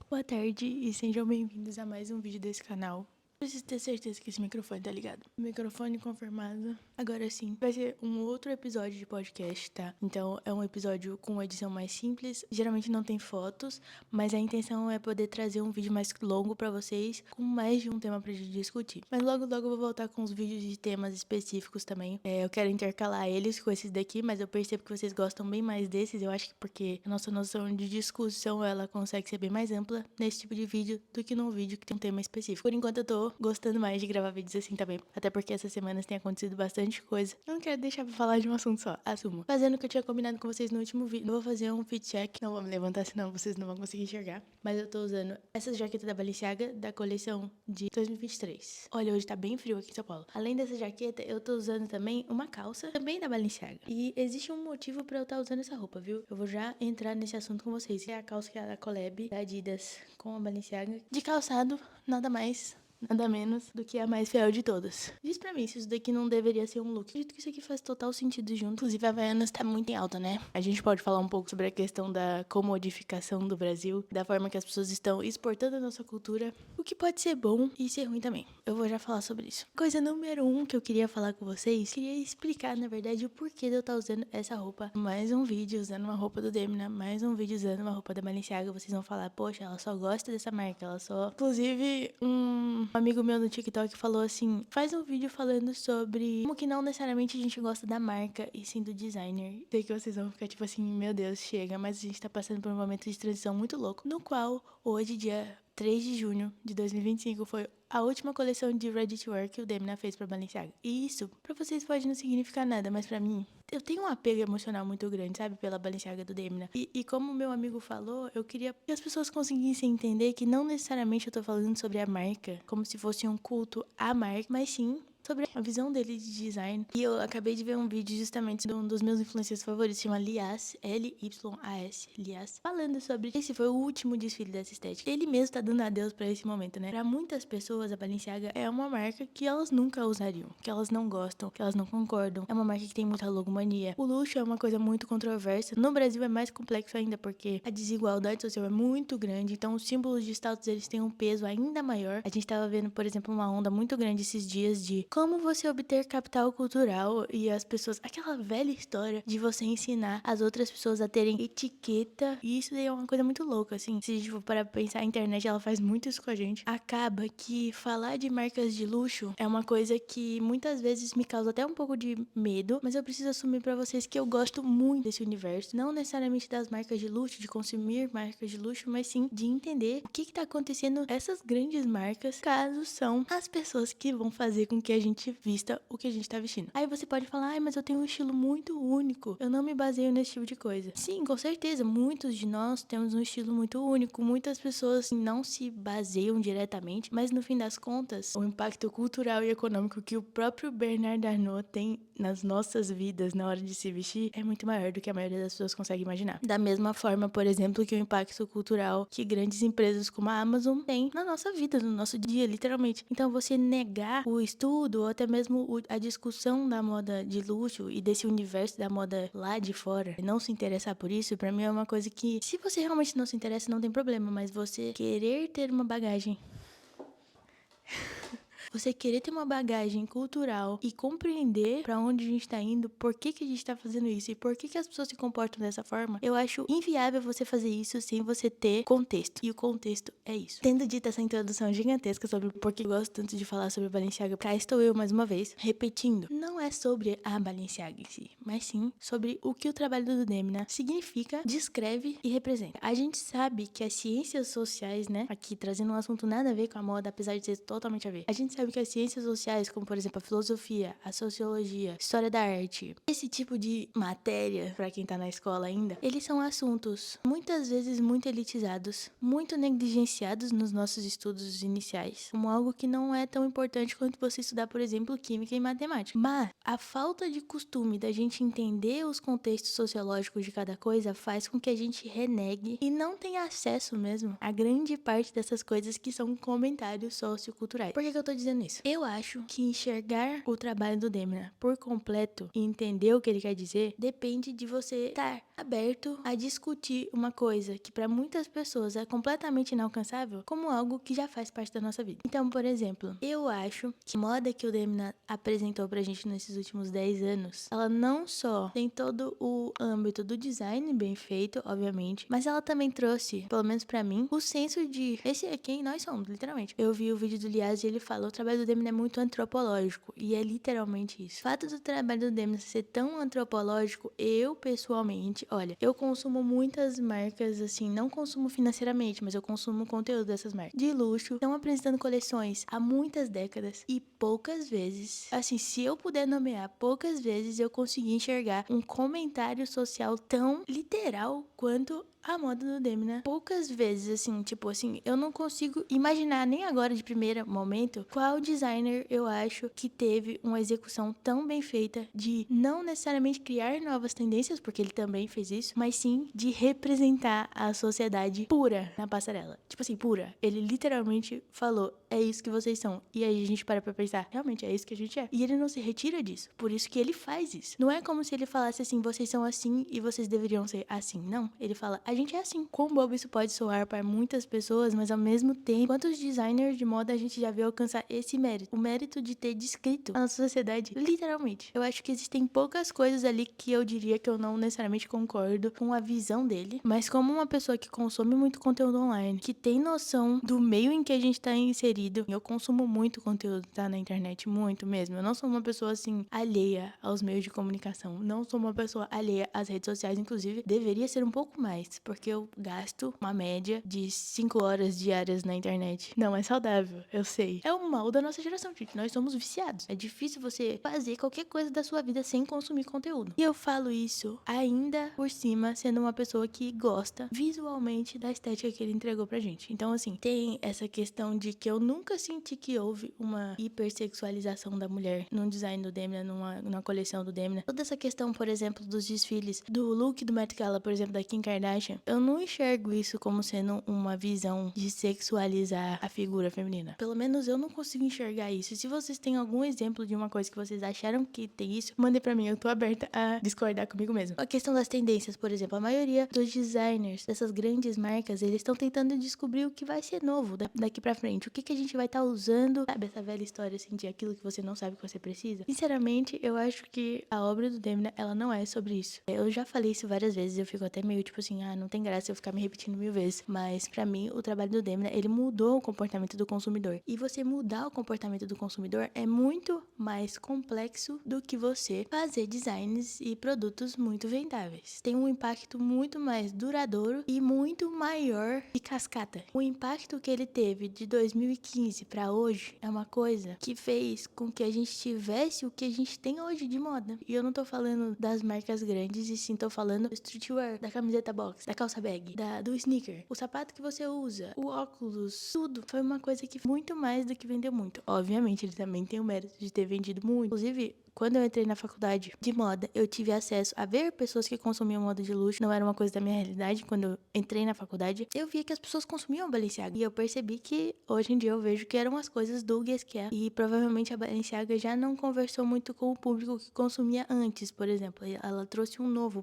Boa tarde e sejam bem-vindos a mais um vídeo desse canal. Preciso ter certeza que esse microfone tá ligado. Microfone confirmado. Agora sim, vai ser um outro episódio de podcast, tá? Então é um episódio com uma edição mais simples. Geralmente não tem fotos, mas a intenção é poder trazer um vídeo mais longo pra vocês, com mais de um tema pra gente discutir. Mas logo eu vou voltar com os vídeos de temas específicos também. Eu quero intercalar eles com esses daqui, mas eu percebo que vocês gostam bem mais desses. Eu acho que porque a nossa noção de discussão, ela consegue ser bem mais ampla nesse tipo de vídeo do que num vídeo que tem um tema específico. Por enquanto eu tô gostando mais de gravar vídeos assim também. Até porque essas semanas tem acontecido bastante coisa. Eu não quero deixar pra falar de um assunto só, assumo. Fazendo o que eu tinha combinado com vocês no último vídeo. Eu vou fazer um fit check. Não vou me levantar, senão vocês não vão conseguir enxergar. Mas eu tô usando essa jaqueta da Balenciaga, da coleção de 2023. Olha, hoje tá bem frio aqui em São Paulo. Além dessa jaqueta, eu tô usando também uma calça, também da Balenciaga. E existe um motivo pra eu estar usando essa roupa, viu? Eu vou já entrar nesse assunto com vocês. É a calça que é da collab, da Adidas, com a Balenciaga. De calçado, nada mais, nada menos do que a mais fiel de todas. Diz pra mim se isso daqui não deveria ser um look. Acredito que isso aqui faz total sentido junto. Inclusive, a Havaianas tá muito em alta, né? A gente pode falar um pouco sobre a questão da comodificação do Brasil, da forma que as pessoas estão exportando a nossa cultura, o que pode ser bom e ser ruim também. Eu vou já falar sobre isso. Coisa número 1 que eu queria falar com vocês, queria explicar, na verdade, o porquê de eu estar usando essa roupa. Mais um vídeo usando uma roupa do Demna, mais um vídeo usando uma roupa da Balenciaga. Vocês vão falar, poxa, ela só gosta dessa marca, ela só... Inclusive, um amigo meu no TikTok falou assim, faz um vídeo falando sobre como que não necessariamente a gente gosta da marca e sim do designer. Sei que vocês vão ficar tipo assim, meu Deus, chega, mas a gente tá passando por um momento de transição muito louco, no qual hoje, dia 3 de junho de 2025, foi a última coleção de ready to wear que o Demna fez pra Balenciaga. E isso, pra vocês pode não significar nada, mas pra mim, eu tenho um apego emocional muito grande, sabe, pela Balenciaga do Demna. E como meu amigo falou, eu queria que as pessoas conseguissem entender que não necessariamente eu tô falando sobre a marca, como se fosse um culto à marca, mas sim sobre a visão dele de design. E eu acabei de ver um vídeo justamente de um dos meus influencers favoritos, chama Lias, Lyas, Lias, falando sobre esse foi o último desfile dessa estética. Ele mesmo tá dando adeus pra esse momento, né? Pra muitas pessoas, a Balenciaga é uma marca que elas nunca usariam, que elas não gostam, que elas não concordam. É uma marca que tem muita logomania. O luxo é uma coisa muito controversa. No Brasil é mais complexo ainda, porque a desigualdade social é muito grande, então os símbolos de status, eles têm um peso ainda maior. A gente tava vendo, por exemplo, uma onda muito grande esses dias de como você obter capital cultural e as pessoas... Aquela velha história de você ensinar as outras pessoas a terem etiqueta. E isso é uma coisa muito louca, assim. Se a gente for parar pra pensar, a internet, ela faz muito isso com a gente. Acaba que falar de marcas de luxo é uma coisa que muitas vezes me causa até um pouco de medo, mas eu preciso assumir pra vocês que eu gosto muito desse universo. Não necessariamente das marcas de luxo, de consumir marcas de luxo, mas sim de entender o que tá acontecendo essas grandes marcas, caso são as pessoas que vão fazer com que a gente vista o que a gente tá vestindo. Aí você pode falar, ai, mas eu tenho um estilo muito único, eu não me baseio nesse tipo de coisa. Sim, com certeza, muitos de nós temos um estilo muito único, muitas pessoas não se baseiam diretamente, mas no fim das contas, o impacto cultural e econômico que o próprio Bernard Arnault tem nas nossas vidas na hora de se vestir é muito maior do que a maioria das pessoas consegue imaginar. Da mesma forma, por exemplo, que o impacto cultural que grandes empresas como a Amazon têm na nossa vida, no nosso dia, literalmente. Então, você negar o estudo ou até mesmo a discussão da moda de luxo e desse universo da moda lá de fora, e não se interessar por isso, pra mim é uma coisa que, se você realmente não se interessa, não tem problema, mas você querer ter uma bagagem você querer ter uma bagagem cultural e compreender pra onde a gente tá indo, por que que a gente tá fazendo isso e por que que as pessoas se comportam dessa forma, eu acho inviável você fazer isso sem você ter contexto. E o contexto é isso. Tendo dito essa introdução gigantesca sobre por que eu gosto tanto de falar sobre Balenciaga, cá estou eu mais uma vez, repetindo. Não é sobre a Balenciaga em si, mas sim sobre o que o trabalho do Demna significa, descreve e representa. A gente sabe que as ciências sociais, né, aqui trazendo um assunto nada a ver com a moda, apesar de ter totalmente a ver, a gente sabe que as ciências sociais, como por exemplo a filosofia, a sociologia, a história da arte, esse tipo de matéria, pra quem tá na escola ainda, eles são assuntos muitas vezes muito elitizados, muito negligenciados nos nossos estudos iniciais, como algo que não é tão importante quanto você estudar, por exemplo, química e matemática. Mas a falta de costume da gente entender os contextos sociológicos de cada coisa faz com que a gente renegue e não tenha acesso mesmo a grande parte dessas coisas que são comentários socioculturais. Por que eu tô dizendo dizendo isso? Eu acho que enxergar o trabalho do Demna por completo e entender o que ele quer dizer depende de você estar aberto a discutir uma coisa que para muitas pessoas é completamente inalcançável como algo que já faz parte da nossa vida. Então, por exemplo, eu acho que a moda que o Demna apresentou pra gente nesses últimos 10 anos, ela não só tem todo o âmbito do design bem feito, obviamente, mas ela também trouxe, pelo menos pra mim, o senso de esse é quem nós somos, literalmente. Eu vi o vídeo do Liaz e ele fala, o trabalho do Demna é muito antropológico, e é literalmente isso. O fato do trabalho do Demna ser tão antropológico, eu pessoalmente, olha, eu consumo muitas marcas, assim, não consumo financeiramente, mas eu consumo conteúdo dessas marcas de luxo, estão apresentando coleções há muitas décadas e poucas vezes, assim, se eu puder nomear, poucas vezes eu consegui enxergar um comentário social tão literal quanto a moda do Demna. Poucas vezes, assim, tipo assim, eu não consigo imaginar nem agora de primeiro momento qual designer eu acho que teve uma execução tão bem feita de não necessariamente criar novas tendências, porque ele também fez isso, mas sim de representar a sociedade pura na passarela. Tipo assim, pura. Ele literalmente falou, é isso que vocês são. E aí a gente para pra pensar, realmente é isso que a gente é. E ele não se retira disso. Por isso que ele faz isso. Não é como se ele falasse assim, vocês são assim e vocês deveriam ser assim. Não. Ele fala, a gente é assim. Quão bobo isso pode soar para muitas pessoas, mas ao mesmo tempo, quantos designers de moda a gente já viu alcançar esse mérito? O mérito de ter descrito a nossa sociedade, literalmente. Eu acho que existem poucas coisas ali que eu diria que eu não necessariamente concordo com a visão dele, mas como uma pessoa que consome muito conteúdo online, que tem noção do meio em que a gente tá inserido, eu consumo muito conteúdo, tá, na internet, muito mesmo. Eu não sou uma pessoa, assim, alheia aos meios de comunicação, não sou uma pessoa alheia às redes sociais, inclusive, deveria ser um pouco mais, porque eu gasto uma média de 5 horas diárias na internet. Não é saudável, eu sei. É o mal da nossa geração, gente. Nós somos viciados. É difícil você fazer qualquer coisa da sua vida sem consumir conteúdo. E eu falo isso ainda por cima, sendo uma pessoa que gosta visualmente da estética que ele entregou pra gente. Então, assim, tem essa questão de que eu nunca senti que houve uma hipersexualização da mulher num design do Demna, numa coleção do Demna. Toda essa questão, por exemplo, dos desfiles, do look do Met Gala, por exemplo, da Kim Kardashian, eu não enxergo isso como sendo uma visão de sexualizar a figura feminina. Pelo menos eu não consigo enxergar isso. E se vocês têm algum exemplo de uma coisa que vocês acharam que tem isso, mandem pra mim, eu tô aberta a discordar comigo mesmo. A questão das tendências, por exemplo, a maioria dos designers dessas grandes marcas, eles estão tentando descobrir o que vai ser novo daqui pra frente, o que a gente vai estar usando, sabe, essa velha história assim de aquilo que você não sabe que você precisa. Sinceramente, eu acho que a obra do Demna, ela não é sobre isso. Eu já falei isso várias vezes, eu fico até meio tipo assim, não tem graça eu ficar me repetindo 1000 vezes, mas pra mim o trabalho do Demna, ele mudou o comportamento do consumidor. E você mudar o comportamento do consumidor é muito mais complexo do que você fazer designs e produtos muito vendáveis. Tem um impacto muito mais duradouro e muito maior de cascata. O impacto que ele teve de 2015 pra hoje é uma coisa que fez com que a gente tivesse o que a gente tem hoje de moda. E eu não tô falando das marcas grandes, e sim tô falando do streetwear, da camiseta box, da calça bag, do sneaker, o sapato que você usa, o óculos, tudo. Foi uma coisa que muito mais do que vendeu muito. Obviamente, ele também tem o mérito de ter vendido muito. Inclusive, quando eu entrei na faculdade de moda, eu tive acesso a ver pessoas que consumiam moda de luxo. Não era uma coisa da minha realidade. Quando eu entrei na faculdade, eu via que as pessoas consumiam Balenciaga. E eu percebi que, hoje em dia, eu vejo que eram as coisas do Guess que é. E provavelmente a Balenciaga já não conversou muito com o público que consumia antes, por exemplo. Ela trouxe um novo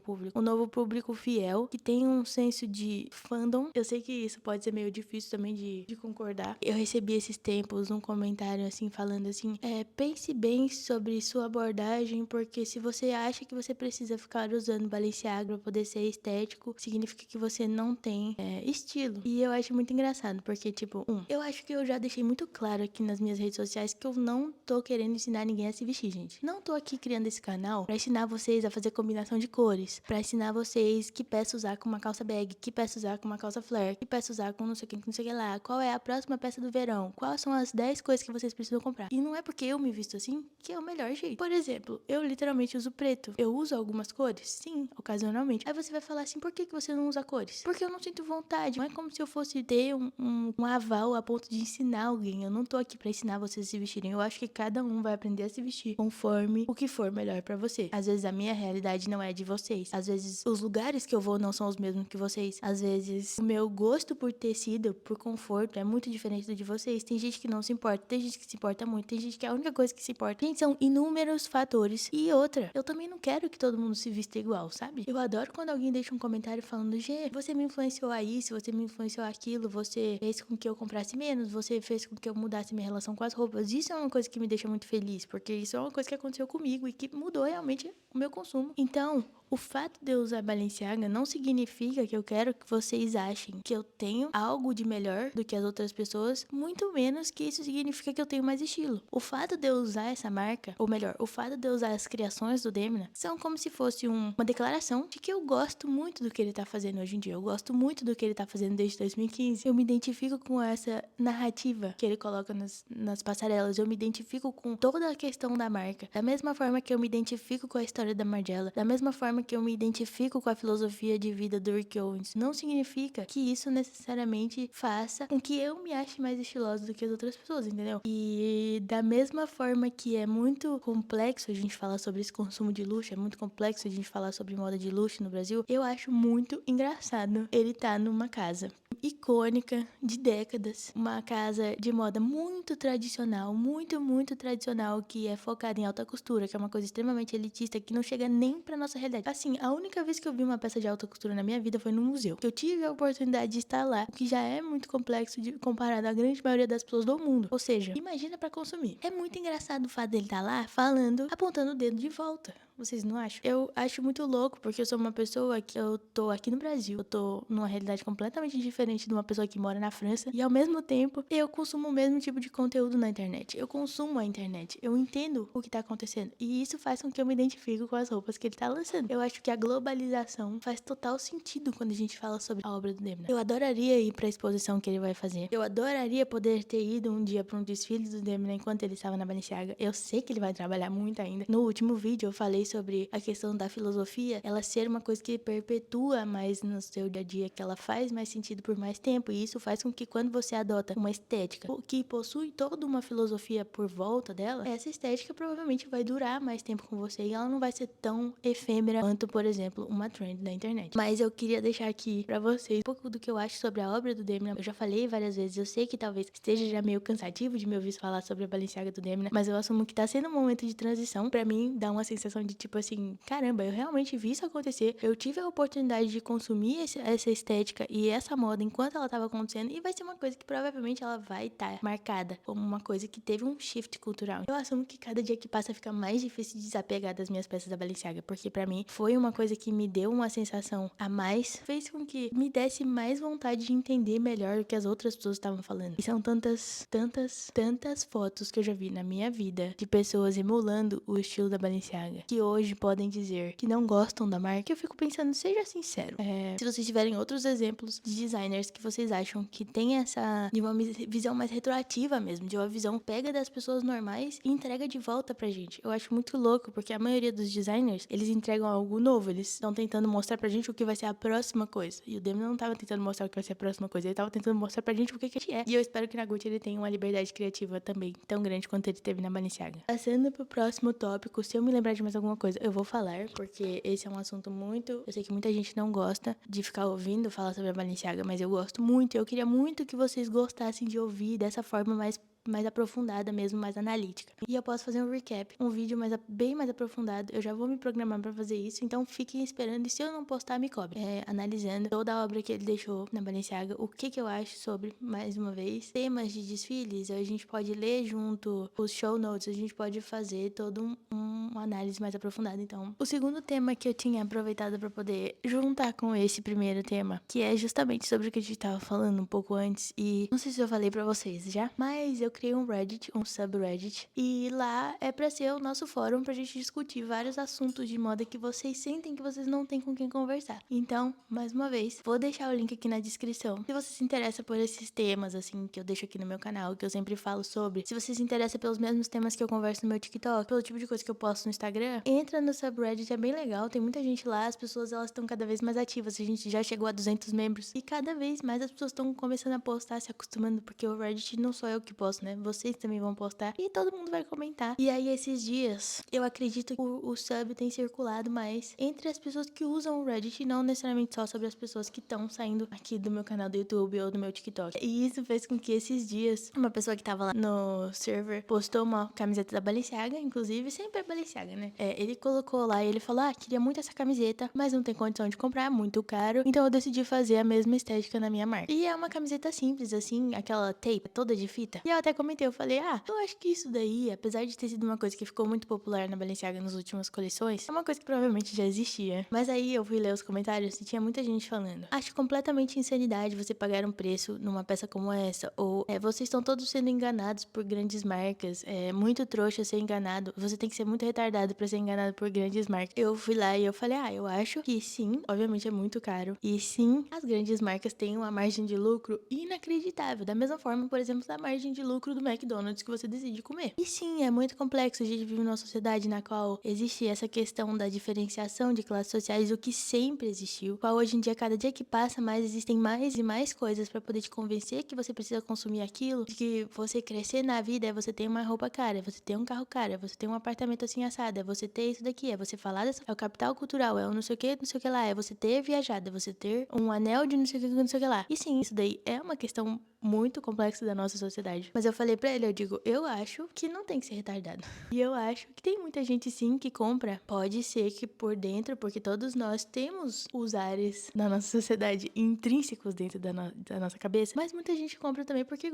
público fiel, que tem um senso de fandom. Eu sei que isso pode ser meio difícil também de concordar. Eu recebi esses tempos um comentário, assim, falando assim, pense bem sobre sua abordagem, porque se você acha que você precisa ficar usando Balenciaga pra poder ser estético, significa que você não tem estilo. E eu acho muito engraçado, porque, tipo, eu acho que eu já deixei muito claro aqui nas minhas redes sociais que eu não tô querendo ensinar ninguém a se vestir, gente. Não tô aqui criando esse canal pra ensinar vocês a fazer combinação de cores, pra ensinar vocês que peça usar com uma calça bag, que peça usar com uma calça flare, que peça usar com não sei o que, não sei o que lá, qual é a próxima peça do verão, quais são as 10 coisas que vocês precisam comprar. E não é porque eu me visto assim que é o melhor jeito. Por exemplo, eu literalmente uso preto. Eu uso algumas cores? Sim, ocasionalmente. Aí você vai falar assim, por que você não usa cores? Porque eu não sinto vontade. Não é como se eu fosse ter um aval a ponto de ensinar alguém. Eu não tô aqui pra ensinar vocês a se vestirem. Eu acho que cada um vai aprender a se vestir conforme o que for melhor pra você. Às vezes a minha realidade não é de vocês. Às vezes os lugares que eu vou não são os mesmos que vocês. Às vezes o meu gosto por tecido, por conforto, é muito diferente do de vocês. Tem gente que não se importa, tem gente que se importa muito, tem gente que é a única coisa que se importa. Gente, são inúmeros fatores. E outra, eu também não quero que todo mundo se vista igual, sabe? Eu adoro quando alguém deixa um comentário falando, Gê, você me influenciou a isso, você me influenciou aquilo, você fez com que eu comprasse menos, você fez com que eu mudasse minha relação com as roupas. Isso é uma coisa que me deixa muito feliz, porque isso é uma coisa que aconteceu comigo e que mudou realmente o meu consumo. Então, o fato de eu usar Balenciaga não significa que eu quero que vocês achem que eu tenho algo de melhor do que as outras pessoas, muito menos que isso significa que eu tenho mais estilo. O fato de eu usar essa marca, ou melhor, o fato de eu usar as criações do Demna, são como se fosse uma declaração de que eu gosto muito do que ele tá fazendo hoje em dia. Eu gosto muito do que ele tá fazendo desde 2015. Eu me identifico com essa narrativa que ele coloca nas passarelas. Eu me identifico com toda a questão da marca. Da mesma forma que eu me identifico com a história da Margiela, da mesma forma que eu me identifico com a filosofia de vida do Rick Owens, não significa que isso necessariamente faça com que eu me ache mais estilosa do que as outras pessoas, entendeu? E da mesma forma que é muito complexo a gente falar sobre esse consumo de luxo, é muito complexo a gente falar sobre moda de luxo no Brasil, eu acho muito engraçado ele tá numa casa icônica de décadas, uma casa de moda muito tradicional, muito tradicional, que é focada em alta costura, que é uma coisa extremamente elitista, que não chega nem pra nossa realidade. Assim, a única vez que eu vi uma peça de alta costura na minha vida foi no museu. Eu tive a oportunidade de estar lá, o que já é muito complexo comparado à grande maioria das pessoas do mundo. Ou seja, imagina pra consumir. É muito engraçado o fato dele estar lá falando, apontando o dedo de volta. Vocês não acham? Eu acho muito louco, porque eu sou uma pessoa que eu tô aqui no Brasil, eu tô numa realidade completamente diferente de uma pessoa que mora na França, e ao mesmo tempo eu consumo o mesmo tipo de conteúdo na internet. Eu consumo a internet, eu entendo o que tá acontecendo, e isso faz com que eu me identifique com as roupas que ele tá lançando. Eu acho que a globalização faz total sentido quando a gente fala sobre a obra do Demna. Eu adoraria ir pra exposição que ele vai fazer. Eu adoraria poder ter ido um dia pra um desfile do Demna enquanto ele estava na Balenciaga. Eu sei que ele vai trabalhar muito ainda. No último vídeo eu falei sobre a questão da filosofia, ela ser uma coisa que perpetua mais no seu dia a dia, que ela faz mais sentido por mais tempo, e isso faz com que quando você adota uma estética que possui toda uma filosofia por volta dela, essa estética provavelmente vai durar mais tempo com você e ela não vai ser tão efêmera quanto, por exemplo, uma trend da internet. Mas eu queria deixar aqui pra vocês um pouco do que eu acho sobre a obra do Demna. Eu já falei várias vezes, eu sei que talvez esteja já meio cansativo de me ouvir falar sobre a Balenciaga do Demna, mas eu assumo que tá sendo um momento de transição. Pra mim, dá uma sensação de tipo assim, caramba, eu realmente vi isso acontecer, eu tive a oportunidade de consumir essa estética e essa moda enquanto ela tava acontecendo, e vai ser uma coisa que provavelmente ela vai estar marcada como uma coisa que teve um shift cultural. Eu assumo que cada dia que passa fica mais difícil de desapegar das minhas peças da Balenciaga, porque pra mim foi uma coisa que me deu uma sensação a mais, fez com que me desse mais vontade de entender melhor o que as outras pessoas estavam falando. E são tantas fotos que eu já vi na minha vida de pessoas emulando o estilo da Balenciaga, que hoje podem dizer que não gostam da marca. Eu fico pensando, seja sincero. Se vocês tiverem outros exemplos de designers que vocês acham que tem essa de uma visão mais retroativa mesmo, de uma visão pega das pessoas normais e entrega de volta pra gente. Eu acho muito louco, porque a maioria dos designers, eles entregam algo novo, eles estão tentando mostrar pra gente o que vai ser a próxima coisa. E o Demna não tava tentando mostrar o que vai ser a próxima coisa, ele tava tentando mostrar pra gente o que a gente é. E eu espero que na Gucci ele tenha uma liberdade criativa também tão grande quanto ele teve na Balenciaga. Passando pro próximo tópico, se eu me lembrar de mais alguma coisa, eu vou falar, porque esse é um assunto muito... Eu sei que muita gente não gosta de ficar ouvindo falar sobre a Balenciaga, mas eu gosto muito. Eu queria muito que vocês gostassem de ouvir dessa forma mais aprofundada mesmo, mais analítica. E eu posso fazer um recap, um vídeo bem mais aprofundado. Eu já vou me programar pra fazer isso, então fiquem esperando. E se eu não postar, me cobre. Analisando toda a obra que ele deixou na Balenciaga, o que eu acho sobre, mais uma vez, temas de desfiles. A gente pode ler junto os show notes, a gente pode fazer todo uma análise mais aprofundada. Então, o segundo tema que eu tinha aproveitado pra poder juntar com esse primeiro tema, que é justamente sobre o que a gente tava falando um pouco antes, e não sei se eu falei pra vocês já, mas eu criei um Reddit, um subreddit, e lá é pra ser o nosso fórum pra gente discutir vários assuntos de moda que vocês sentem que vocês não têm com quem conversar. Então, mais uma vez, vou deixar o link aqui na descrição. Se você se interessa por esses temas, assim, que eu deixo aqui no meu canal, que eu sempre falo sobre, se você se interessa pelos mesmos temas que eu converso no meu TikTok, pelo tipo de coisa que eu posto no Instagram, entra no subreddit, é bem legal, tem muita gente lá, as pessoas elas estão cada vez mais ativas, a gente já chegou a 200 membros, e cada vez mais as pessoas estão começando a postar, se acostumando, porque o Reddit não sou eu que posto, né? Vocês também vão postar, e todo mundo vai comentar. E aí, esses dias, eu acredito que o sub tem circulado mais entre as pessoas que usam o Reddit, não necessariamente só sobre as pessoas que estão saindo aqui do meu canal do YouTube ou do meu TikTok. E isso fez com que esses dias, uma pessoa que tava lá no server postou uma camiseta da Balenciaga, inclusive, sempre é Balenciaga, né? Ele colocou lá e ele falou, queria muito essa camiseta, mas não tem condição de comprar, muito caro, então eu decidi fazer a mesma estética na minha marca. E é uma camiseta simples, assim, aquela tape toda de fita. E eu até comentei, eu falei, eu acho que isso daí, apesar de ter sido uma coisa que ficou muito popular na Balenciaga nas últimas coleções, é uma coisa que provavelmente já existia. Mas aí eu fui ler os comentários e tinha muita gente falando, acho completamente insanidade você pagar um preço numa peça como essa, ou vocês estão todos sendo enganados por grandes marcas, é muito trouxa ser enganado, você tem que ser muito retardado pra ser enganado por grandes marcas. Eu fui lá e eu falei, eu acho que sim, obviamente é muito caro, e sim, as grandes marcas têm uma margem de lucro inacreditável, da mesma forma, por exemplo, da margem de lucro do McDonald's que você decide comer. E sim, é muito complexo, a gente vive numa sociedade na qual existe essa questão da diferenciação de classes sociais, o que sempre existiu, qual hoje em dia, cada dia que passa mais, existem mais e mais coisas pra poder te convencer que você precisa consumir aquilo, de que você crescer na vida é você ter uma roupa cara, é você ter um carro caro, é você ter um apartamento assim assado, é você ter isso daqui, é você falar dessa, é o capital cultural, é o não sei o que lá, é você ter viajado, é você ter um anel de não sei o que, não sei o que lá. E sim, isso daí é uma questão muito complexa da nossa sociedade. Mas eu falei pra ele, eu digo, eu acho que não tem que ser retardado. E eu acho que tem muita gente sim que compra. Pode ser que por dentro, porque todos nós temos os ares da nossa sociedade intrínsecos dentro da nossa cabeça, mas muita gente compra também porque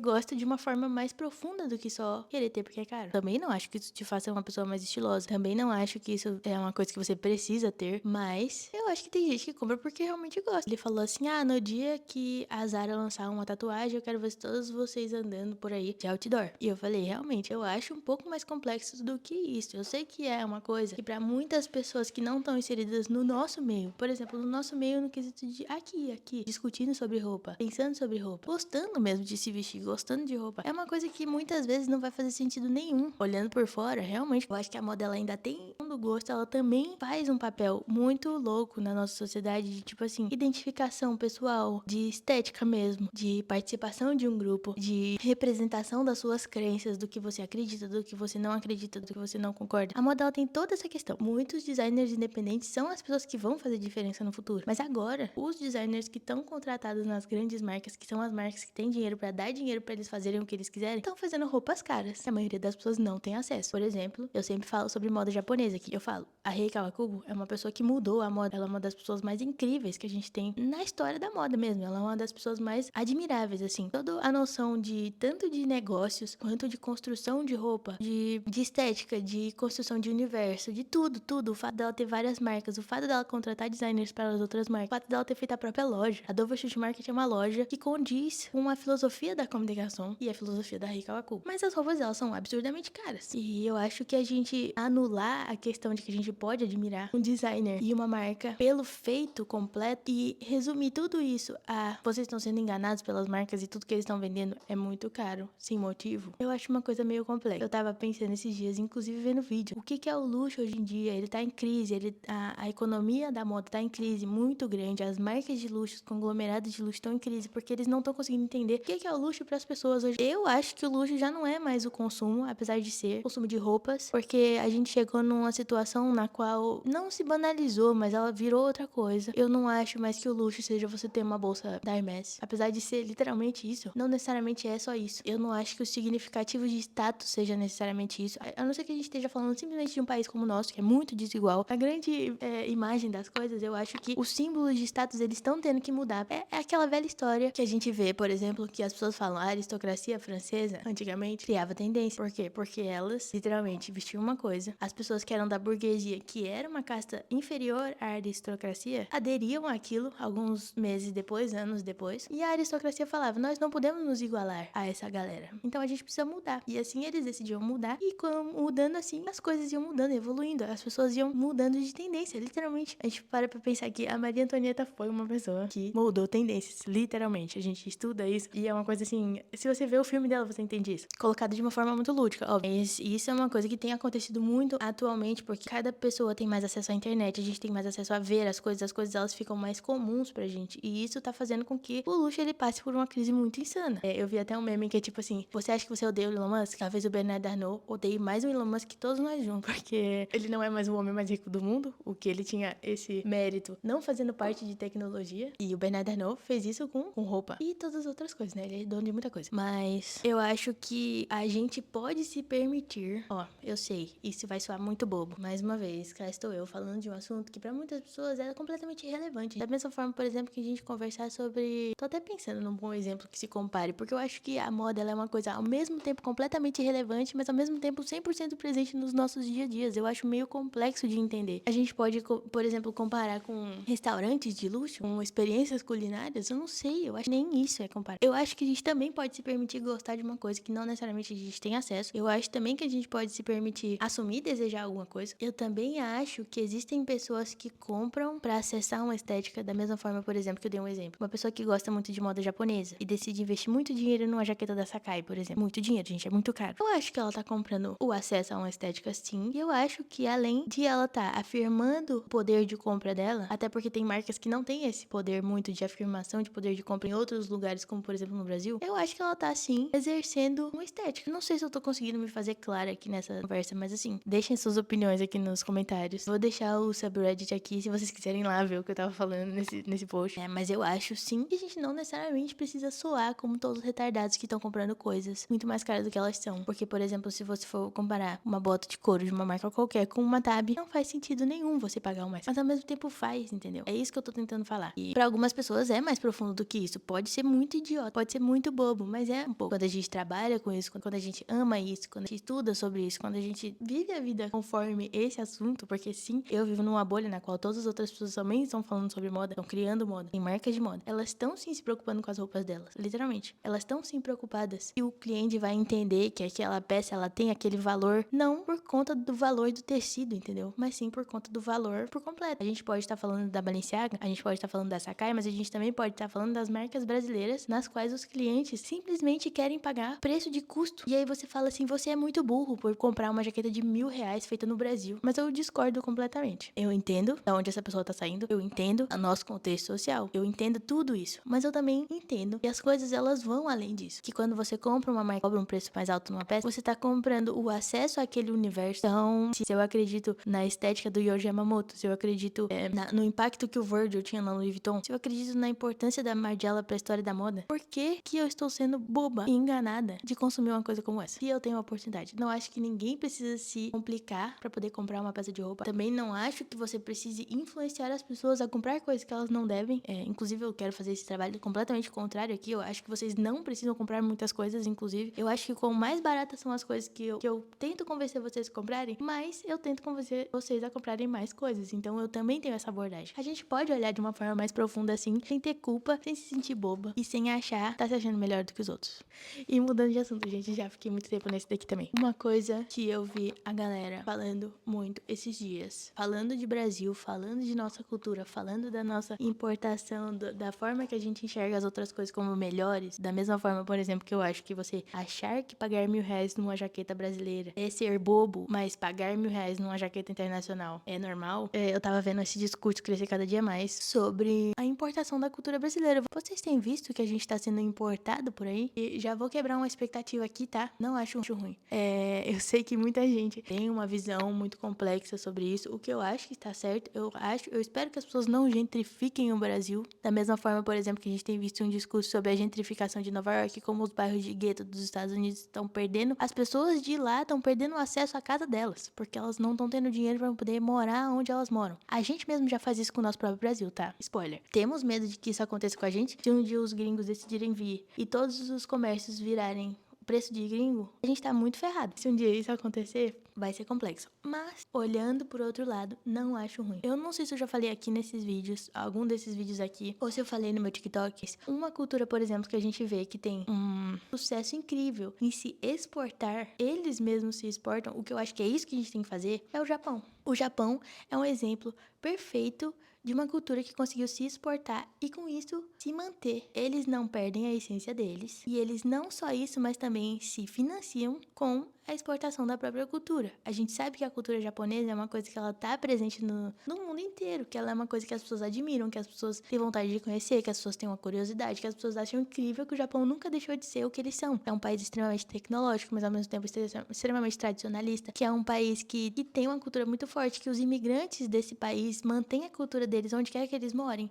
gosta de uma forma mais profunda do que só querer ter porque é caro. Também não acho que isso te faça uma pessoa mais estilosa. Também não acho que isso é uma coisa que você precisa ter, mas eu acho que tem gente que compra porque realmente gosta. Ele falou assim, no dia que a Zara lançar uma tatuagem, eu quero ver todos vocês andando por aí de outdoor. E eu falei, realmente, eu acho um pouco mais complexo do que isso. Eu sei que é uma coisa que pra muitas pessoas que não estão inseridas no nosso meio, por exemplo, no nosso meio no quesito de aqui, discutindo sobre roupa, pensando sobre roupa, gostando mesmo de se vestir, gostando de roupa, é uma coisa que muitas vezes não vai fazer sentido nenhum. Olhando por fora, realmente, eu acho que a moda ela ainda tem do gosto, ela também faz um papel muito louco na nossa sociedade de, tipo assim, identificação pessoal, de estética mesmo, de participação de um grupo, de representação das suas crenças, do que você acredita, do que você não acredita, do que você não concorda. A moda ela tem toda essa questão. Muitos designers independentes são as pessoas que vão fazer diferença no futuro. Mas agora, os designers que estão contratados nas grandes marcas, que são as marcas que têm dinheiro pra dar dinheiro pra eles fazerem o que eles quiserem, estão fazendo roupas caras, que a maioria das pessoas não tem acesso. Por exemplo, eu sempre falo sobre moda japonesa aqui. Eu falo, a Rei Kawakubo é uma pessoa que mudou a moda. Ela é uma das pessoas mais incríveis que a gente tem na história da moda mesmo. Ela é uma das pessoas mais admiráveis, assim. Toda a noção de tanto de negócios, quanto de construção de roupa, de estética, de construção de universo, de tudo. O fato dela ter várias marcas, o fato dela contratar designers para as outras marcas, o fato dela ter feito a própria loja. A Dover Street Market é uma loja que condiz com a filosofia da comunicação e a filosofia da Rei Kawakubo. Mas as roupas delas são absurdamente caras. E eu acho que a gente anular a questão de que a gente pode admirar um designer e uma marca pelo feito completo e resumir tudo isso a vocês estão sendo enganados pelas marcas e tudo que eles estão vendendo é muito caro, sem motivo. Eu acho uma coisa meio complexa. Eu tava pensando esses dias, inclusive vendo vídeo, o que é o luxo hoje em dia? Ele tá em crise, a economia da moda tá em crise muito grande, as marcas de luxo, os conglomerados de luxo estão em crise porque eles não estão conseguindo entender o que é o luxo para as pessoas hoje. Eu acho que o luxo já não é mais o consumo, apesar de ser consumo de roupas, porque a gente chegou numa situação na qual não se banalizou, mas ela virou outra coisa. Eu não acho mais que o luxo seja você ter uma bolsa da Hermès. Apesar de ser literalmente isso, não necessariamente é só isso. Eu não acho que o significativo de status seja necessariamente isso. A não ser que a gente esteja falando simplesmente de um país como o nosso, que é muito desigual. A grande imagem das coisas, eu acho que os símbolos de status, eles estão tendo que mudar. É aquela velha história que a gente vê, por exemplo, que as pessoas falam, a aristocracia francesa, antigamente, criava tendência. Por quê? Porque elas, literalmente, vestiam uma coisa. As pessoas que eram da burguesia, que era uma casta inferior à aristocracia, aderiam àquilo alguns meses depois, anos depois. E a aristocracia falava, nós não podemos nos igualar a essa galera. Então a gente precisa mudar. E assim eles decidiam mudar. E mudando assim, as coisas iam mudando, evoluindo. As pessoas iam mudando de tendência, literalmente. A gente para pra pensar que a Maria Antonieta foi uma pessoa que moldou tendências, literalmente. A gente estuda isso e é uma coisa assim, se você vê o filme dela, você entende isso. Colocado de uma forma muito lúdica, óbvio. Mas isso é uma coisa que tem acontecido muito atualmente, porque cada pessoa tem mais acesso à internet, a gente tem mais acesso a ver as coisas elas ficam mais comuns pra gente. E isso tá fazendo com que o luxo ele passe por uma crise muito insana. Eu vi até um meme que é tipo assim, você acha que você odeia o Elon Musk? Talvez o Bernard Arnault odeie mais o Elon Musk que todos nós juntos, porque ele não é mais o homem mais rico do mundo, o que ele tinha esse mérito não fazendo parte de tecnologia. E o Bernard Arnault fez isso com roupa e todas as outras coisas, né? Ele é dono de muita coisa. Mas eu acho que a gente pode se permitir. Ó, eu sei, isso vai soar muito bobo. Mais uma vez, cá estou eu falando de um assunto que pra muitas pessoas é completamente irrelevante. Da mesma forma, por exemplo, que a gente conversar sobre... Tô até pensando num bom exemplo que se compare, porque eu acho que a moda ela é uma coisa ao mesmo tempo completamente irrelevante, mas ao mesmo tempo 100% presente nos nossos dia a dias. Eu acho meio complexo de entender. A gente pode, por exemplo, comparar com restaurantes de luxo, com experiências culinárias. Eu não sei, eu acho que nem isso é comparar. Eu acho que a gente também pode se permitir gostar de uma coisa que não necessariamente a gente tem acesso. Eu acho também que a gente pode se permitir assumir desejar alguma coisa. Eu também acho que existem pessoas que compram pra acessar uma estética da mesma forma, por exemplo, que eu dei um exemplo. Uma pessoa que gosta muito de moda japonesa e decide investir muito dinheiro numa jaqueta da Sacai, por exemplo. Muito dinheiro, gente, é muito caro. Eu acho que ela tá comprando o acesso a uma estética sim. E eu acho que além de ela tá afirmando o poder de compra dela, até porque tem marcas que não têm esse poder muito de afirmação de poder de compra em outros lugares, como por exemplo no Brasil, eu acho que ela tá sim exercendo uma estética. Não sei se eu tô conseguindo me fazer clara aqui nessa conversa, mas assim, deixem suas opiniões aqui nos comentários. Vou deixar o subreddit aqui se vocês quiserem lá ver o que eu tava falando nesse post. Mas eu acho sim que a gente não necessariamente precisa soar como todos os retardados que estão comprando coisas muito mais caras do que elas são. Porque, por exemplo, se você for comparar uma bota de couro de uma marca qualquer com uma Tab, não faz sentido nenhum você pagar o mais. Mas ao mesmo tempo faz, entendeu? É isso que eu tô tentando falar. E pra algumas pessoas é mais profundo do que isso. Pode ser muito idiota, pode ser muito bobo, mas é um pouco. Quando a gente trabalha com isso, quando a gente ama isso, quando a gente estuda sobre isso, quando a gente vive a vida conforme esse assunto, porque sim, eu vivo numa bolha na qual todas as outras pessoas também estão falando sobre moda, estão criando moda, tem marcas de moda. Elas estão sim se preocupando com as roupas delas, literalmente. Elas estão sim preocupadas. E o cliente vai entender que aquela peça, ela tem aquele valor, não por conta do valor do tecido, entendeu? Mas sim por conta do valor por completo. A gente pode estar falando da Balenciaga, a gente pode estar falando da Sacai, mas a gente também pode estar falando das marcas brasileiras, nas quais os clientes simplesmente querem pagar preço de custo. E aí você fala assim, você é muito burro por comprar uma jaqueta de R$ 1.000 feita no Brasil. Mas eu discordo completamente. Eu entendo de onde essa pessoa tá saindo, eu entendo o nosso contexto social, eu entendo tudo isso. Mas eu também entendo que as coisas elas vão além disso. Que quando você compra uma marca, cobra um preço mais alto numa peça, você tá comprando o acesso àquele universo. Então, se eu acredito na estética do Yohji Yamamoto, se eu acredito no impacto que o Virgil tinha na Louis Vuitton, se eu acredito na importância da Margiela pra história da moda, por que eu estou sendo boba e enganada de consumir uma coisa como essa? Se eu tenho a oportunidade. Não acho que ninguém precisa se complicar pra poder comprar uma peça de roupa. Também não acho que você precise influenciar as pessoas a comprar coisas que elas não devem. Inclusive, eu quero fazer esse trabalho completamente contrário aqui. Eu acho que vocês não precisam comprar muitas coisas, inclusive. Eu acho que quanto mais baratas são as coisas que eu tento convencer vocês a comprarem, mais eu tento convencer vocês a comprarem mais coisas. Então, eu também tenho essa abordagem. A gente pode olhar de uma forma mais profunda assim, sem ter culpa, sem se sentir boba e sem achar tá se achando melhor do que os outros. E mudando de assunto, gente, já fiquei muito tempo nesse daqui também. Uma coisa que eu vi a galera falando muito esses dias, falando de Brasil, falando de nossa cultura, falando da nossa importação, da forma que a gente enxerga as outras coisas como melhores, da mesma forma, por exemplo, que eu acho que você achar que pagar R$ 1.000 numa jaqueta brasileira é ser bobo, mas pagar R$ 1.000 numa jaqueta internacional é normal. Eu tava vendo esse discurso crescer cada dia mais sobre a importação da cultura brasileira. Vocês têm visto que a gente tá sendo importado por aí? E já vou quebrar uma expectativa aqui, tá? Não acho ruim. Eu sei que muita gente tem uma visão muito complexa sobre isso, o que eu acho que tá certo. Eu espero que as pessoas não gentrifiquem o Brasil, da mesma forma, por exemplo, que a gente tem visto um discurso sobre a gentrificação de Nova York, como os bairros de gueto dos Estados Unidos estão perdendo, as pessoas de lá estão perdendo o acesso à casa delas, porque elas não estão tendo dinheiro para poder morar onde elas moram. A gente mesmo já faz isso com o nosso próprio Brasil, tá? Spoiler. Temos medo de que isso aconteça com a gente se um dia os gringos decidirem vir e todos os comércios virarem preço de gringo, a gente tá muito ferrado. Se um dia isso acontecer, vai ser complexo. Mas, olhando por outro lado, não acho ruim. Eu não sei se eu já falei aqui nesses vídeos, algum desses vídeos aqui, ou se eu falei no meu TikTok. Uma cultura, por exemplo, que a gente vê que tem um sucesso incrível em se exportar, eles mesmos se exportam, o que eu acho que é isso que a gente tem que fazer, é o Japão. O Japão é um exemplo perfeito de uma cultura que conseguiu se exportar e com isso se manter. Eles não perdem a essência deles e eles não só isso, mas também se financiam com a exportação da própria cultura. A gente sabe que a cultura japonesa é uma coisa que ela tá presente no mundo inteiro, que ela é uma coisa que as pessoas admiram, que as pessoas têm vontade de conhecer, que as pessoas têm uma curiosidade, que as pessoas acham incrível, que o Japão nunca deixou de ser o que eles são. É um país extremamente tecnológico, mas ao mesmo tempo extremamente tradicionalista, que é um país que tem uma cultura muito forte, que os imigrantes desse país mantêm a cultura deles onde quer que eles morem.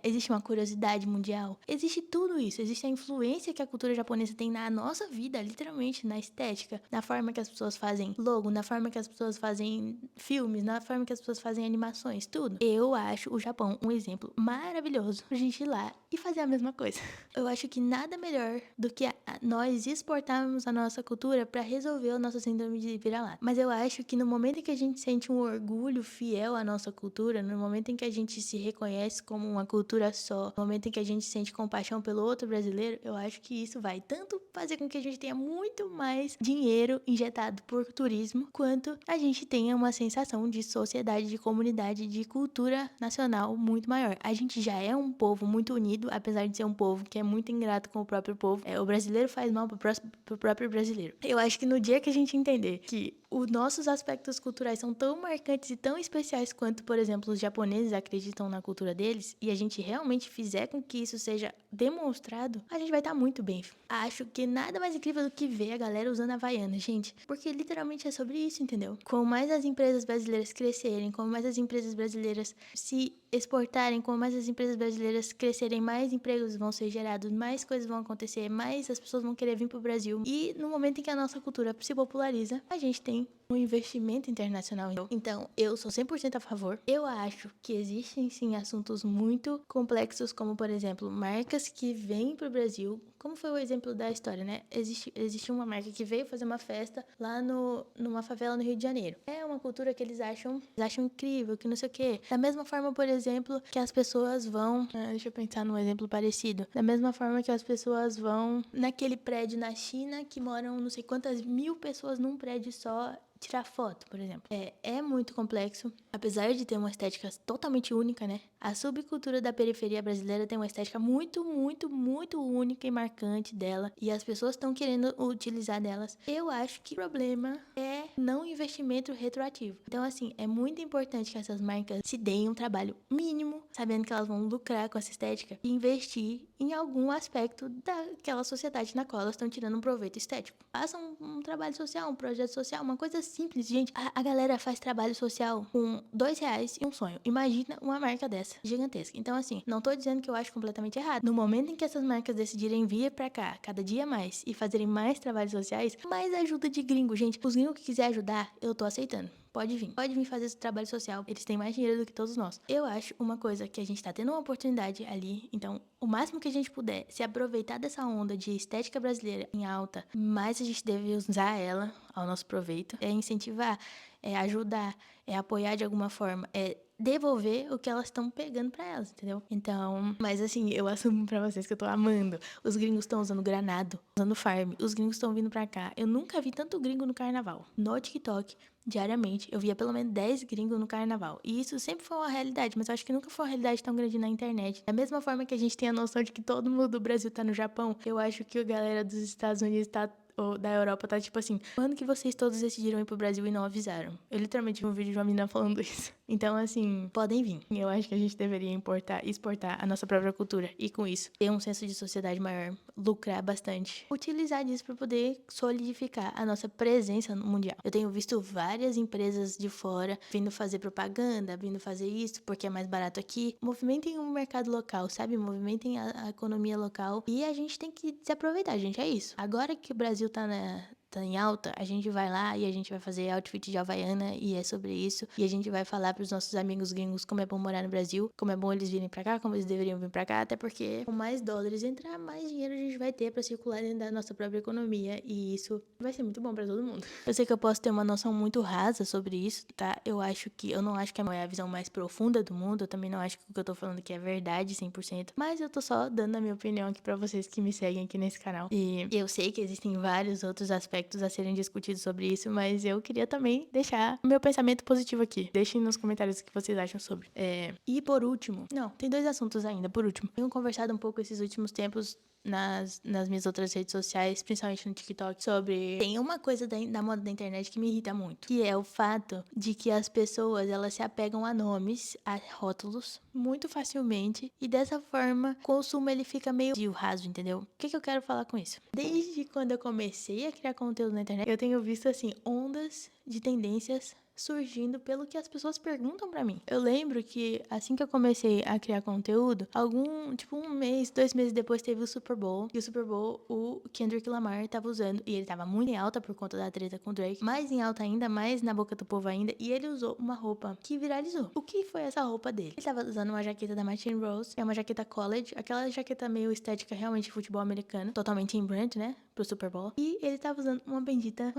Existe uma curiosidade mundial. Existe tudo isso. Existe a influência que a cultura japonesa tem na nossa vida, literalmente, na estética, na forma que as pessoas fazem logo, na forma que as pessoas fazem filmes, na forma que as pessoas fazem animações, tudo. Eu acho o Japão um exemplo maravilhoso pra gente ir lá e fazer a mesma coisa. Eu acho que nada melhor do que nós exportarmos a nossa cultura pra resolver o nosso síndrome de vira-lata. Mas eu acho que no momento em que a gente sente um orgulho fiel à nossa cultura, no momento em que a gente se reconhece como uma cultura só, no momento em que a gente sente compaixão pelo outro brasileiro, eu acho que isso vai tanto fazer com que a gente tenha muito mais dinheiro injetado por turismo, quanto a gente tenha uma sensação de sociedade, de comunidade, de cultura nacional muito maior. A gente já é um povo muito unido, apesar de ser um povo que é muito ingrato com o próprio povo. O brasileiro faz mal pro próprio brasileiro. Eu acho que no dia que a gente entender que os nossos aspectos culturais são tão marcantes e tão especiais quanto, por exemplo, os japoneses acreditam na cultura deles, e a gente realmente fizer com que isso seja demonstrado, a gente vai estar muito bem. Acho que nada mais incrível do que ver a galera usando Havaiana, gente, porque literalmente é sobre isso, entendeu? Quanto mais as empresas brasileiras crescerem, quanto mais as empresas brasileiras se exportarem, quanto mais as empresas brasileiras crescerem, mais empregos vão ser gerados, mais coisas vão acontecer, mais as pessoas vão querer vir pro Brasil. E no momento em que a nossa cultura se populariza, a gente tem um investimento internacional. Então, eu sou 100% a favor. Eu acho que existem, sim, assuntos muito complexos, como, por exemplo, marcas que vêm pro Brasil, como foi o exemplo da história, né? Existe uma marca que veio fazer uma festa lá numa favela no Rio de Janeiro. É uma cultura que eles acham incrível, que não sei o quê. Da mesma forma, por exemplo, que as pessoas vão... deixa eu pensar num exemplo parecido. Da mesma forma que as pessoas vão naquele prédio na China que moram não sei quantas mil pessoas num prédio só tirar foto, por exemplo. É muito complexo, apesar de ter uma estética totalmente única, né? A subcultura da periferia brasileira tem uma estética muito, muito, muito única e marcante dela, e as pessoas estão querendo utilizar delas. Eu acho que o problema é não investimento retroativo. Então, assim, é muito importante que essas marcas se deem um trabalho mínimo, sabendo que elas vão lucrar com essa estética, e investir em algum aspecto daquela sociedade na qual elas estão tirando um proveito estético. Façam um trabalho social, um projeto social, uma coisa simples, gente. A galera faz trabalho social com R$2 e um sonho. Imagina uma marca dessa, gigantesca. Então, assim, não tô dizendo que eu acho completamente errado. No momento em que essas marcas decidirem vir pra cá, cada dia mais, e fazerem mais trabalhos sociais, mais ajuda de gringo, gente. Os gringos que quiser ajudar, eu tô aceitando. Pode vir fazer esse trabalho social. Eles têm mais dinheiro do que todos nós. Eu acho uma coisa que a gente tá tendo uma oportunidade ali. Então, o máximo que a gente puder se aproveitar dessa onda de estética brasileira em alta, mais a gente deve usar ela ao nosso proveito. É incentivar, é ajudar, é apoiar de alguma forma, é devolver o que elas estão pegando pra elas, entendeu? Então, mas assim, eu assumo pra vocês que eu tô amando. Os gringos estão usando granado, usando farm. Os gringos estão vindo pra cá. Eu nunca vi tanto gringo no carnaval. No TikTok, diariamente, eu via pelo menos 10 gringos no carnaval. E isso sempre foi uma realidade, mas eu acho que nunca foi uma realidade tão grande na internet. Da mesma forma que a gente tem a noção de que todo mundo do Brasil tá no Japão, eu acho que a galera dos Estados Unidos tá ou da Europa tá tipo assim, quando que vocês todos decidiram ir pro Brasil e não avisaram? Eu literalmente vi um vídeo de uma menina falando isso. Então, assim, podem vir. Eu acho que a gente deveria exportar a nossa própria cultura e com isso ter um senso de sociedade maior, lucrar bastante, utilizar disso para poder solidificar a nossa presença no mundial. Eu tenho visto várias empresas de fora vindo fazer propaganda, vindo fazer isso porque é mais barato aqui. Movimentem o mercado local, sabe? Movimentem a economia local e a gente tem que se aproveitar, gente, é isso. Agora que o Brasil tá tá em alta, a gente vai lá e a gente vai fazer outfit de Havaiana e é sobre isso. E a gente vai falar pros nossos amigos gringos como é bom morar no Brasil, como é bom eles virem pra cá, como eles deveriam vir pra cá, até porque com mais dólares entrar, mais dinheiro a gente vai ter pra circular dentro da nossa própria economia e isso vai ser muito bom pra todo mundo. Eu sei que eu posso ter uma noção muito rasa sobre isso, tá? Eu não acho que é a visão mais profunda do mundo, eu também não acho que o que eu tô falando aqui é verdade 100%, mas eu tô só dando a minha opinião aqui pra vocês que me seguem aqui nesse canal. E eu sei que existem vários outros aspectos a serem discutidos sobre isso, mas eu queria também deixar o meu pensamento positivo aqui. Deixem nos comentários o que vocês acham sobre. E por último, não, tem 2 assuntos ainda, por último. Tenho conversado um pouco esses últimos tempos nas minhas outras redes sociais, principalmente no TikTok, sobre... Tem uma coisa da moda da internet que me irrita muito, que é o fato de que as pessoas, elas se apegam a nomes, a rótulos, muito facilmente, e dessa forma, o consumo, ele fica meio raso, entendeu? O que eu quero falar com isso? Desde quando eu comecei a criar conteúdo na internet, eu tenho visto, assim, ondas de tendências surgindo pelo que as pessoas perguntam pra mim. Eu lembro que assim que eu comecei a criar conteúdo, tipo 1 mês, 2 meses depois teve o Super Bowl. E o Super Bowl, o Kendrick Lamar tava usando, e ele tava muito em alta por conta da treta com o Drake, mais em alta ainda, mais na boca do povo ainda, e ele usou uma roupa que viralizou. O que foi essa roupa dele? Ele tava usando uma jaqueta da Martin Rose, é uma jaqueta college, aquela jaqueta meio estética realmente de futebol americano, totalmente em brand, né, pro Super Bowl. E ele tava usando uma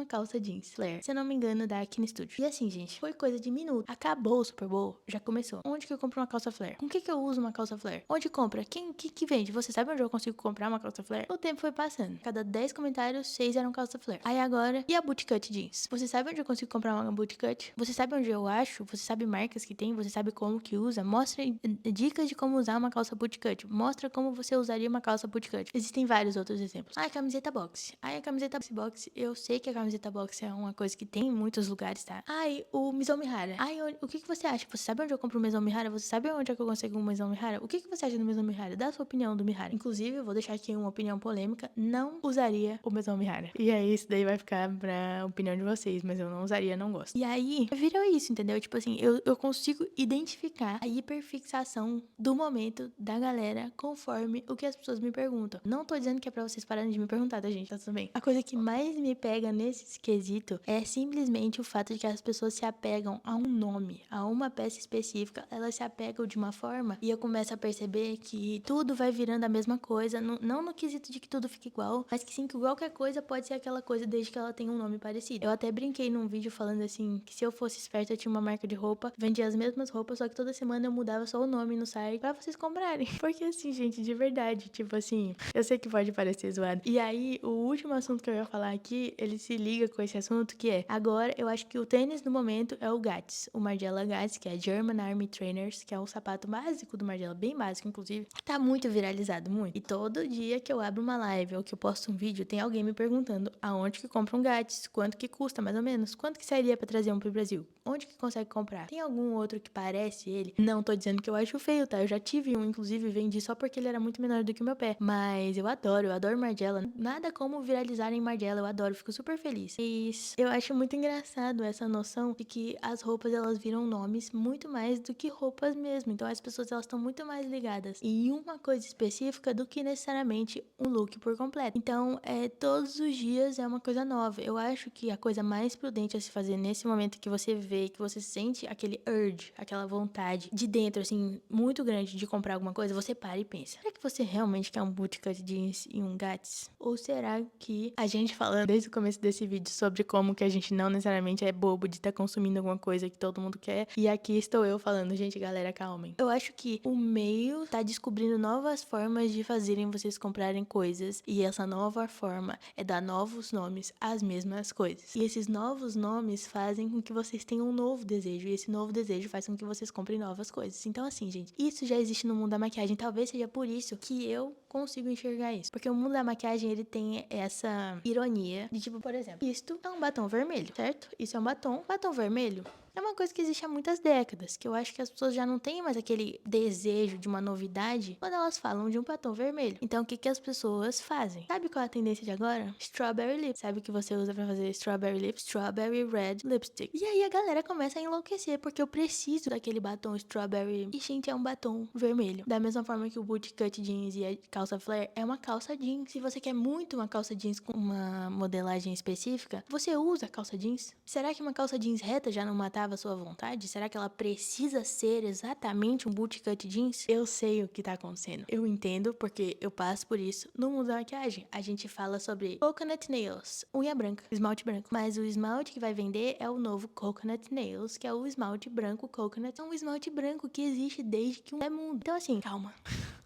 calça jeans flare, se eu não me engano, da Kine Studio. E assim, gente, foi coisa de minuto. Acabou o Super Bowl, já começou. Onde que eu compro uma calça flare? Com que eu uso uma calça flare? Onde compra? Quem que vende? Você sabe onde eu consigo comprar uma calça flare? O tempo foi passando. Cada 10 comentários, 6 eram calça flare. Aí agora, e a bootcut jeans? Você sabe onde eu consigo comprar uma bootcut? Você sabe onde eu acho? Você sabe marcas que tem? Você sabe como que usa? Mostra dicas de como usar uma calça bootcut. Mostra como você usaria uma calça bootcut. Existem vários outros exemplos. Ah, camiseta box. A camiseta box, eu sei que a camiseta box é uma coisa que tem em muitos lugares, tá? O Mizou Mihara. O que você acha? Você sabe onde eu compro o Mizou Mihara? Você sabe onde é que eu consigo um Mizou Mihara? O que você acha do Mizou Mihara? Dá a sua opinião do Mihara. Inclusive, eu vou deixar aqui uma opinião polêmica. Não usaria o Mizou Mihara. E aí, isso daí vai ficar pra opinião de vocês, mas eu não usaria, não gosto. E aí, virou isso, entendeu? Tipo assim, eu consigo identificar a hiperfixação do momento da galera conforme o que as pessoas me perguntam. Não tô dizendo que é pra vocês pararem de me perguntar, tá, gente? Tá tudo bem. A coisa que mais me pega nesse quesito é simplesmente o fato de que as pessoas se apegam a um nome, a uma peça específica. Elas se apegam de uma forma e eu começo a perceber que tudo vai virando a mesma coisa, não no quesito de que tudo fica igual, mas que sim, que qualquer coisa pode ser aquela coisa desde que ela tenha um nome parecido. Eu até brinquei num vídeo falando assim, que se eu fosse esperta eu tinha uma marca de roupa, vendia as mesmas roupas, só que toda semana eu mudava só o nome no site pra vocês comprarem. Porque assim, gente, de verdade, tipo assim, eu sei que pode parecer zoado. E aí, o último assunto que eu ia falar aqui, ele se liga com esse assunto, que é, agora eu acho que o tênis do momento é o Gats, o Margiela Gats, que é German Army Trainers, que é o sapato básico do Margiela, bem básico, inclusive. Tá muito viralizado, muito. E todo dia que eu abro uma live ou que eu posto um vídeo, tem alguém me perguntando aonde que compra um Gats, quanto que custa, mais ou menos, quanto que seria pra trazer um pro Brasil, onde que consegue comprar. Tem algum outro que parece ele? Não tô dizendo que eu acho feio, tá? Eu já tive um, inclusive vendi só porque ele era muito menor do que o meu pé. Mas eu adoro Margiela. Nada como viralizar em Margiela, eu adoro, fico super feliz. Mas eu acho muito engraçado essa noção de que as roupas, elas viram nomes muito mais do que roupas mesmo. Então as pessoas, elas estão muito mais ligadas em uma coisa específica do que necessariamente um look por completo. Então, todos os dias é uma coisa nova. Eu acho que a coisa mais prudente a se fazer nesse momento que você vê, que você sente aquele urge, aquela vontade de dentro, assim, muito grande de comprar alguma coisa, você para e pensa, será que você realmente quer um bootcut jeans e um Gats? Ou será que a gente falando desde o começo desse vídeo sobre como que a gente não necessariamente é bobo de estar consumindo alguma coisa que todo mundo quer, e aqui estou eu falando, gente, galera, calmem. Eu acho que o meio tá descobrindo novas formas de fazerem vocês comprarem coisas, e essa nova forma é dar novos nomes às mesmas coisas. E esses novos nomes fazem com que vocês tenham um novo desejo, e esse novo desejo faz com que vocês comprem novas coisas. Então assim, gente, isso já existe no mundo da maquiagem, talvez seja por isso que eu consigo enxergar isso. Porque o mundo da maquiagem, ele tem essa ironia de tipo, por exemplo, isto é um batom vermelho, certo? Isso é um batom vermelho. É uma coisa que existe há muitas décadas, que eu acho que as pessoas já não têm mais aquele desejo de uma novidade quando elas falam de um batom vermelho. Então, o que as pessoas fazem? Sabe qual é a tendência de agora? Strawberry lip. Sabe o que você usa pra fazer strawberry lip? Strawberry red lipstick. E aí a galera começa a enlouquecer, porque eu preciso daquele batom strawberry. E, gente, é um batom vermelho. Da mesma forma que o bootcut jeans e a calça flare é uma calça jeans. Se você quer muito uma calça jeans com uma modelagem específica, você usa a calça jeans. Será que uma calça jeans reta já não matava a sua vontade? Será que ela precisa ser exatamente um bootcut jeans? Eu sei o que tá acontecendo. Eu entendo porque eu passo por isso no mundo da maquiagem. A gente fala sobre coconut nails, unha branca, esmalte branco. Mas o esmalte que vai vender é o novo coconut nails, que é o esmalte branco coconut. É um esmalte branco que existe desde que é mundo. Então assim, calma.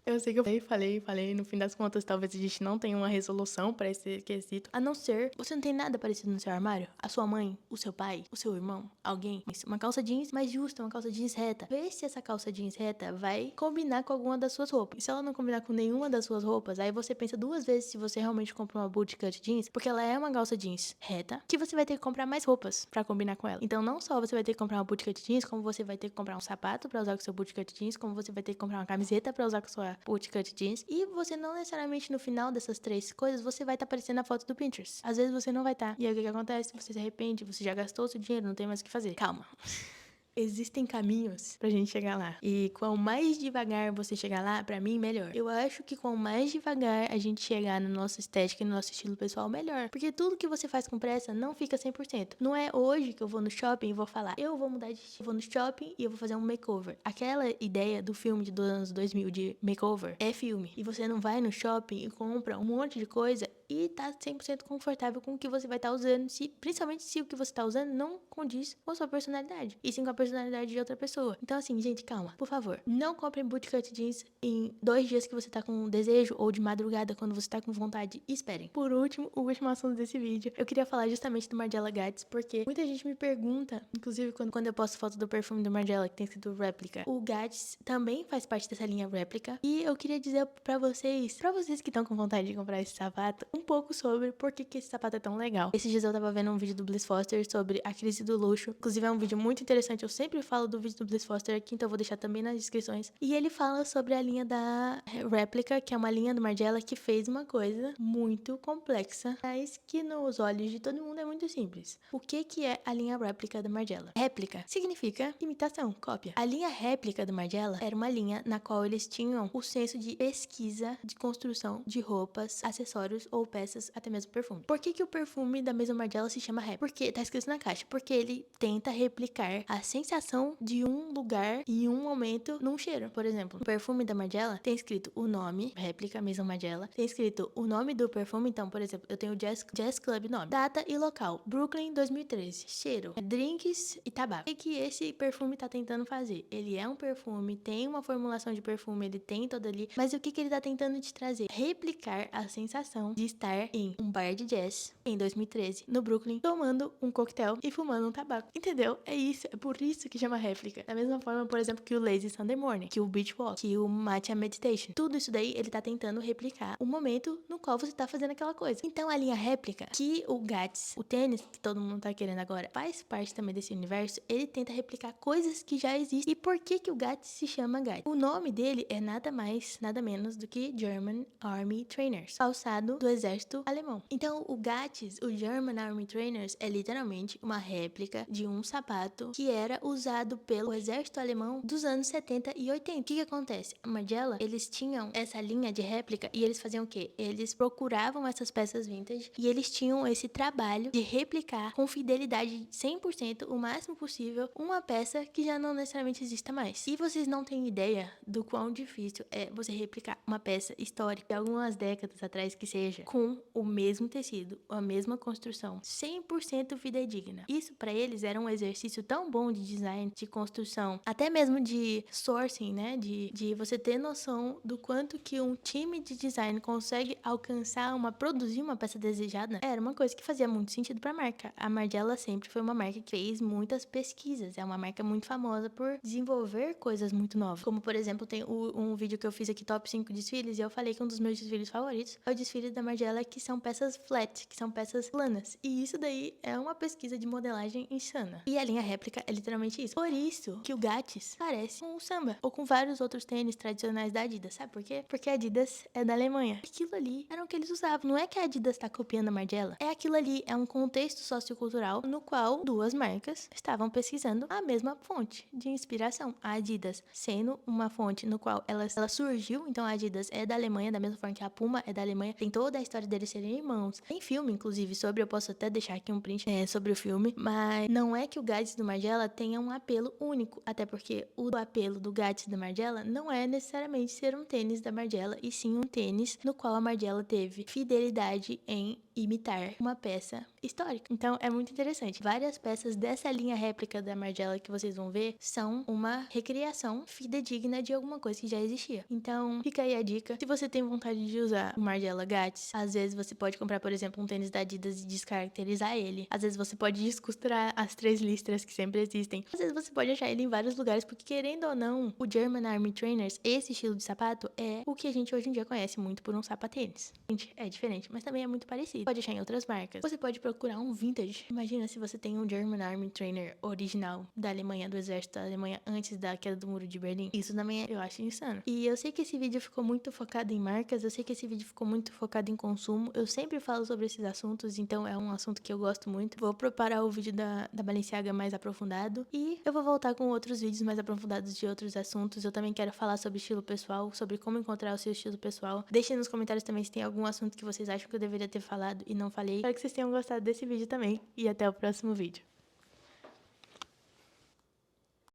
Eu sei que eu falei, no fim das contas, talvez a gente não tenha uma resolução pra esse quesito. A não ser, você não tem nada parecido no seu armário? A sua mãe, o seu pai, o seu irmão, alguém? Uma calça jeans mais justa, uma calça jeans reta. Vê se essa calça jeans reta vai combinar com alguma das suas roupas. E se ela não combinar com nenhuma das suas roupas, aí você pensa duas vezes se você realmente compra uma bootcut jeans, porque ela é uma calça jeans reta, que você vai ter que comprar mais roupas pra combinar com ela. Então não só você vai ter que comprar uma bootcut jeans, como você vai ter que comprar um sapato pra usar com seu bootcut jeans, como você vai ter que comprar uma camiseta pra usar com sua bootcut jeans. E você não necessariamente no final dessas três coisas, você vai estar aparecendo na foto do Pinterest. Às vezes você não vai estar. E aí o que acontece? Você se arrepende, você já gastou o seu dinheiro, não tem mais o que fazer. Calma. Existem caminhos pra gente chegar lá. E quanto mais devagar você chegar lá, pra mim, melhor. Eu acho que quanto mais devagar a gente chegar na nossa estética e no nosso estilo pessoal, melhor. Porque tudo que você faz com pressa não fica 100%. Não é hoje que eu vou no shopping e vou falar, eu vou mudar de estilo. Eu vou no shopping e eu vou fazer um makeover. Aquela ideia do filme dos anos 2000 de makeover é filme. E você não vai no shopping e compra um monte de coisa e tá 100% confortável com o que você vai estar usando, principalmente se o que você tá usando não condiz com a sua personalidade, e sim com a personalidade de outra pessoa. Então assim, gente, calma, por favor, não comprem bootcut jeans em 2 dias que você tá com desejo, ou de madrugada quando você tá com vontade. Esperem. Por último, o último assunto desse vídeo, eu queria falar justamente do Margiela Gats, porque muita gente me pergunta, inclusive quando eu posto foto do perfume do Margiela que tem escrito réplica, o Gats também faz parte dessa linha réplica, e eu queria dizer pra vocês que estão com vontade de comprar esse sapato, um pouco sobre por que esse sapato é tão legal. Esses dias eu tava vendo um vídeo do Bliss Foster sobre a crise do luxo. Inclusive é um vídeo muito interessante. Eu sempre falo do vídeo do Bliss Foster aqui, então eu vou deixar também nas descrições. E ele fala sobre a linha da réplica, que é uma linha do Margiela que fez uma coisa muito complexa, mas que nos olhos de todo mundo é muito simples. O que é a linha réplica da Margiela? Réplica significa imitação, cópia. A linha réplica do Margiela era uma linha na qual eles tinham o senso de pesquisa, de construção de roupas, acessórios ou peças, até mesmo perfume. Por que o perfume da mesma Margiela se chama réplica? Porque tá escrito na caixa. Porque ele tenta replicar a sensação de um lugar em um momento num cheiro. Por exemplo, o perfume da Margiela tem escrito o nome, réplica, mesma Margiela, tem escrito o nome do perfume. Então, por exemplo, eu tenho Jazz Club nome, data e local, Brooklyn 2013, cheiro, drinks e tabaco. O que esse perfume tá tentando fazer? Ele é um perfume, tem uma formulação de perfume, ele tem todo ali, mas o que ele tá tentando te trazer? Replicar a sensação de estar em um bar de jazz em 2013, no Brooklyn, tomando um coquetel e fumando um tabaco. Entendeu? É isso, é por isso que chama réplica. Da mesma forma, por exemplo, que o Lazy Sunday Morning, que o Beach Walk, que o Matcha Meditation. Tudo isso daí, ele tá tentando replicar o momento no qual você tá fazendo aquela coisa. Então, a linha réplica, que o Gats, o tênis, que todo mundo tá querendo agora, faz parte também desse universo, ele tenta replicar coisas que já existem. E por que o Gats se chama Gats? O nome dele é nada mais, nada menos do que German Army Trainers, calçado do exército alemão. Então, o Gats, o German Army Trainers, é literalmente uma réplica de um sapato que era usado pelo exército alemão dos anos 70 e 80. O que acontece? A Margiela, eles tinham essa linha de réplica e eles faziam o quê? Eles procuravam essas peças vintage e eles tinham esse trabalho de replicar com fidelidade 100%, o máximo possível, uma peça que já não necessariamente exista mais. E vocês não têm ideia do quão difícil é você replicar uma peça histórica de algumas décadas atrás que seja, com o mesmo tecido, a mesma construção, 100% fidedigna. Isso para eles era um exercício tão bom de design, de construção, até mesmo de sourcing, né? De você ter noção do quanto que um time de design consegue alcançar produzir uma peça desejada. Era uma coisa que fazia muito sentido para a marca. A Margiela sempre foi uma marca que fez muitas pesquisas. É uma marca muito famosa por desenvolver coisas muito novas. Como, por exemplo, tem um vídeo que eu fiz aqui, top 5 desfiles, e eu falei que um dos meus desfiles favoritos é o desfile da Margiela, que são peças flat, que são peças planas. E isso daí é uma pesquisa de modelagem insana. E a linha réplica é literalmente literalmente isso. Por isso que o Gats parece com o Samba, ou com vários outros tênis tradicionais da Adidas, sabe por quê? Porque a Adidas é da Alemanha. Aquilo ali era o que eles usavam. Não é que a Adidas tá copiando a Margiela, é aquilo ali, é um contexto sociocultural no qual duas marcas estavam pesquisando a mesma fonte de inspiração. A Adidas sendo uma fonte no qual ela surgiu, então a Adidas é da Alemanha, da mesma forma que a Puma é da Alemanha, tem toda a história deles serem irmãos. Tem filme, inclusive, sobre, eu posso até deixar aqui um print sobre o filme, mas não é que o Gats do Margiela tenha um apelo único, até porque o apelo do Gats da Margiela não é necessariamente ser um tênis da Margiela, e sim um tênis no qual a Margiela teve fidelidade em imitar uma peça histórica. Então é muito interessante. Várias peças dessa linha réplica da Margiela que vocês vão ver são uma recriação fidedigna de alguma coisa que já existia. Então fica aí a dica. Se você tem vontade de usar o Margiela Gats, às vezes você pode comprar, por exemplo, um tênis da Adidas e descaracterizar ele. Às vezes você pode descosturar as 3 listras que sempre existem. Às vezes você pode achar ele em vários lugares, porque querendo ou não, o German Army Trainers, esse estilo de sapato, é o que a gente hoje em dia conhece muito por um sapatênis. Gente, é diferente, mas também é muito parecido. Pode achar em outras marcas. Você pode procurar um vintage. Imagina se você tem um German Army Trainer original da Alemanha, do exército da Alemanha, antes da queda do muro de Berlim. Isso também eu acho insano. E eu sei que esse vídeo ficou muito focado em marcas, eu sei que esse vídeo ficou muito focado em consumo. Eu sempre falo sobre esses assuntos, então é um assunto que eu gosto muito. Vou preparar o vídeo da Balenciaga mais aprofundado e eu vou voltar com outros vídeos mais aprofundados de outros assuntos. Eu também quero falar sobre estilo pessoal, sobre como encontrar o seu estilo pessoal. Deixem nos comentários também se tem algum assunto que vocês acham que eu deveria ter falado e não falei. Espero que vocês tenham gostado desse vídeo também e até o próximo vídeo.